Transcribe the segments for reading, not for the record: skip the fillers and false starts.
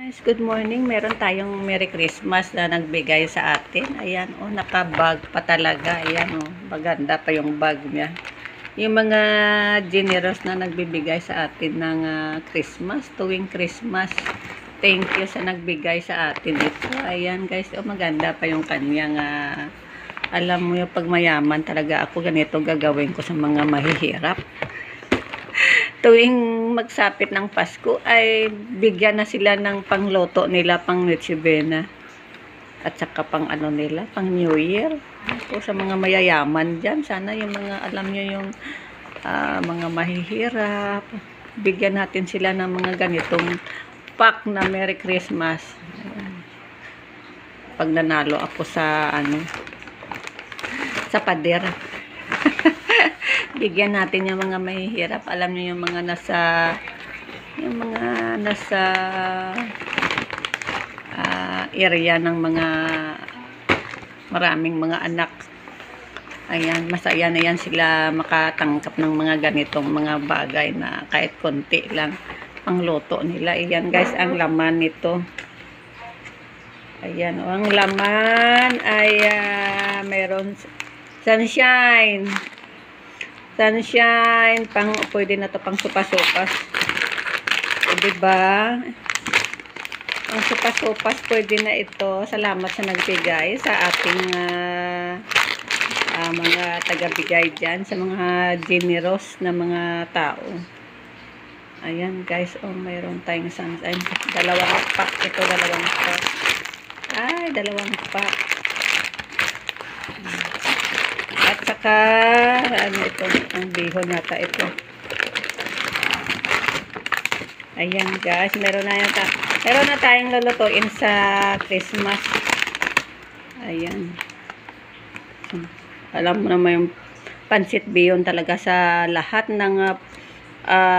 Guys, good morning. Meron tayong Merry Christmas na nagbigay sa atin. Ayan, oh, naka-bag pa talaga. Ayan, oh, maganda pa yung bag niya. Yung mga generous na nagbibigay sa atin ng Christmas, tuwing Christmas. Thank you sa nagbigay sa atin ito. Ayan, guys, oh, maganda pa yung kanyang alam mo yung pag mayaman talaga ako, ganito gagawin ko sa mga mahihirap. Tuwing magsapit ng Pasko ay bigyan na sila ng pangloto nila, pang Noche Buena at saka pang ano nila, pang New Year. So, sa mga mayayaman dyan, sana yung mga alam nyo yung mga mahihirap, bigyan natin sila ng mga ganitong pack na Merry Christmas. Pag nanalo ako sa ano, sa pader, bigyan natin yung mga mahihirap. Alam niyo yung mga nasa area ng mga maraming mga anak. Ayan, masaya na yan sila makatangkap ng mga ganitong mga bagay na kahit konti lang pangluto nila. Ayan guys, ang laman nito. Ayan, ang laman ay meron sunshine, pwede na to pang supas-supas. O, diba? Ang supas-supas, pwede na ito. Salamat sa nagbigay sa ating mga tagabigay dyan, sa mga generous na mga tao. Ayan guys, oh, mayroon tayong sunshine. Dalawang pack ito, dalawang pack. Ay, dalawang pack. At saka, ano ito, ang bihon nata ito. Ayan guys, meron na tayong lulutuin sa Christmas. Ayan. Alam mo naman yung pansit bihon talaga sa lahat ng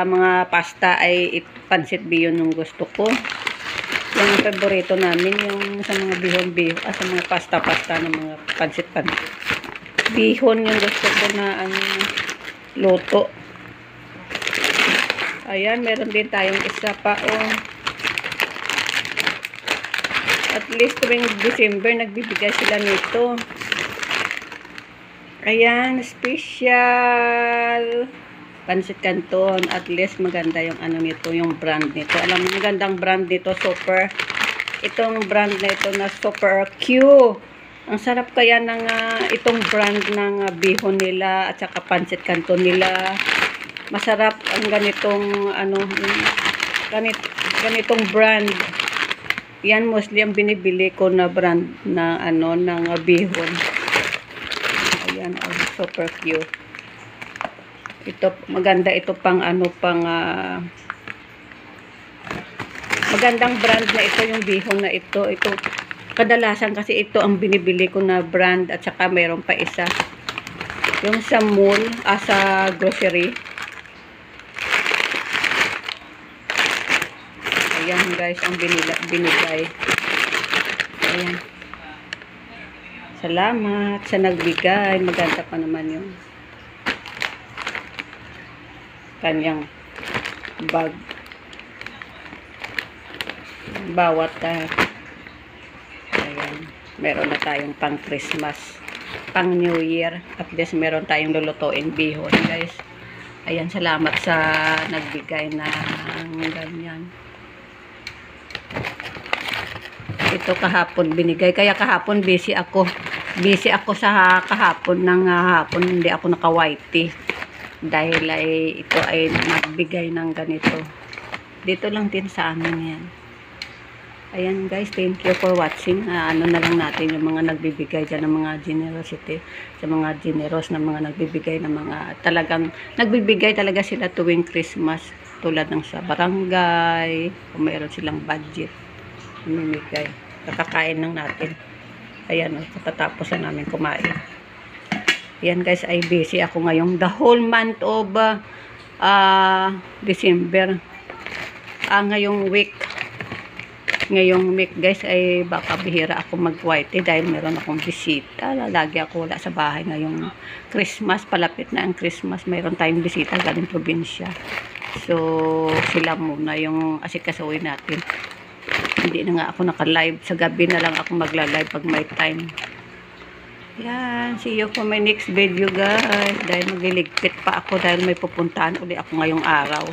mga pasta ay pansit bihon yung gusto ko. Yung favorito namin, yung sa mga bihon, sa mga pasta ng mga pansit. Bihon yung gusto ko na ang luto. Ayan, meron din tayong isa pa, oh. At least tuwing December nagbibigay sila nito. Ayan, special pansit canton. At least maganda yung ano nito, yung brand nito. Alam mo, magandang brand nito, super. Itong brand na ito na Super Q. Ang sarap kaya ng itong brand ng bihon nila at saka pansit canton nila. Masarap ang ganitong ano, ganitong brand. Yan mostly ang binibili ko na brand na ano ng bihon. Ayan, oh, super cute. Ito maganda ito pang ano, pang magandang brand na ito yung bihon na ito. Ito kadalasan kasi ito ang binibili ko na brand at saka mayroon pa isa. Yung sa mall, sa grocery. Ayan guys, ang binigay. Ayan. Salamat sa nagbigay. Maganda pa naman yung kanyang bag. Bawat ayan, meron na tayong pang Christmas, pang New Year. At least meron tayong lulutuin bihon guys. Ayan, salamat sa nagbigay ng ganyan. Ito kahapon binigay, kaya kahapon busy ako sa kahapon ng hapon, hindi ako naka-whitey dahil ito ay nagbigay ng ganito dito lang din sa amin yan. Ayan guys, thank you for watching. Ano na lang natin yung mga nagbibigay dyan ng mga generosity, sa mga generous na mga nagbibigay ng mga talagang nagbibigay talaga sila tuwing Christmas, tulad ng sa barangay, kung mayroon silang budget namimigay. Kakakain lang natin. Ayan, katatapos na namin kumain. Ayan guys, ay busy ako ngayong the whole month of December. Ngayong week guys ay baka bihira ako mag-whitey dahil meron akong bisita. Lagi ako wala sa bahay ngayong Christmas. Palapit na ang Christmas, mayroon tayong bisita galing probinsya. So sila muna yung asikasuhin natin. hindi na nga ako naka-live. Sa gabi na lang ako magla-live pag may time. Yan, see you for my next video guys. Dahil magliligpit pa ako dahil may pupuntahan uli ako ngayong araw.